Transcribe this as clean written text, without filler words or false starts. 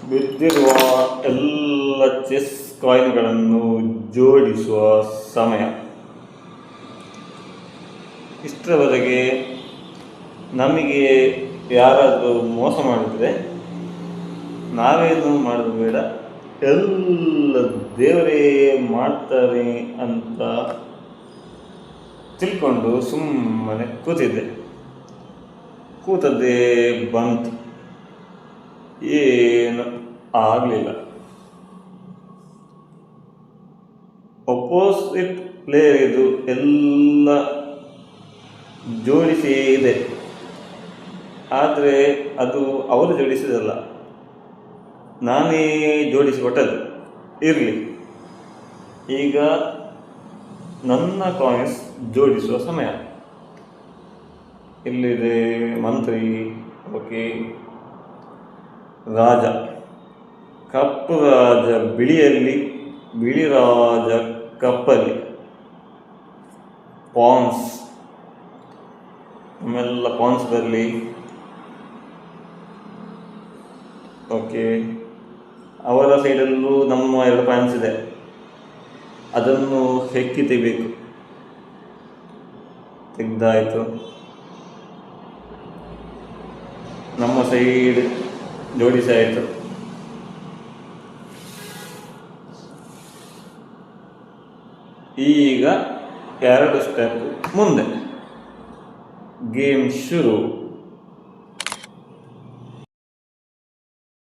ಬಿದ್ದಿರುವ ಎಲ್ಲ ಚೆಸ್ ಕಾಯಿನ್ಗಳನ್ನು ಜೋಡಿಸುವ ಸಮಯ. ಇಷ್ಟರವರೆಗೆ ನಮಗೆ ಯಾರಾದರೂ ಮೋಸ ಮಾಡಿದರೆ ನಾವೇನು ಮಾಡೋದು ಬೇಡ, ಎಲ್ಲ ದೇವರೇ ಮಾಡ್ತಾರೆ ಅಂತ ತಿಳ್ಕೊಂಡು ಸುಮ್ಮನೆ ಕೂತದ್ದೇ ಬಂತು, ಏನು ಆಗಲಿಲ್ಲ. ಅಪೋಸಿಟ್ ಪ್ಲೇಯರ್ ಇದು ಎಲ್ಲ ಜೋಡಿಸಿ ಇದೆ, ಆದರೆ ಅದು ಅವರು ಜೋಡಿಸಿದಲ್ಲ, ನಾನೇ ಜೋಡಿಸಿಕೊಟ್ಟದ್ದು. ಇರಲಿ, ಈಗ ನನ್ನ ಕಾಯಿನ್ಸ್ ಜೋಡಿಸುವ ಸಮಯ. ಇಲ್ಲಿದೆ ಮಂತ್ರಿ, ಓಕೆ, ರಾಜ, ಕಪ್ಪು ರಾಜ ಬಿಳಿಯಲ್ಲಿ, ಬಿಳಿ ರಾಜ ಕಪ್ಪಲ್ಲಿ, ಪಾನ್ಸ್, ನಮ್ಮೆಲ್ಲ ಪಾನ್ಸ್ ಬರಲಿ. ಓಕೆ, ಅವರ ಸೈಡಲ್ಲೂ ನಮ್ಮ 2 ಪಾಯಿಂಟ್ಸ್ ಇದೆ, ಅದನ್ನು ಹೆಕ್ಕಿ ತೆಗಿಬೇಕು. ತೆಗ್ದಾಯಿತು. ನಮ್ಮ ಸೈಡ್ ಜೋಡಿಸಾಯಿತು. ಈಗ 2 ಸ್ಟೆಪ್ ಮುಂದೆ ಗೇಮ್ ಶುರು.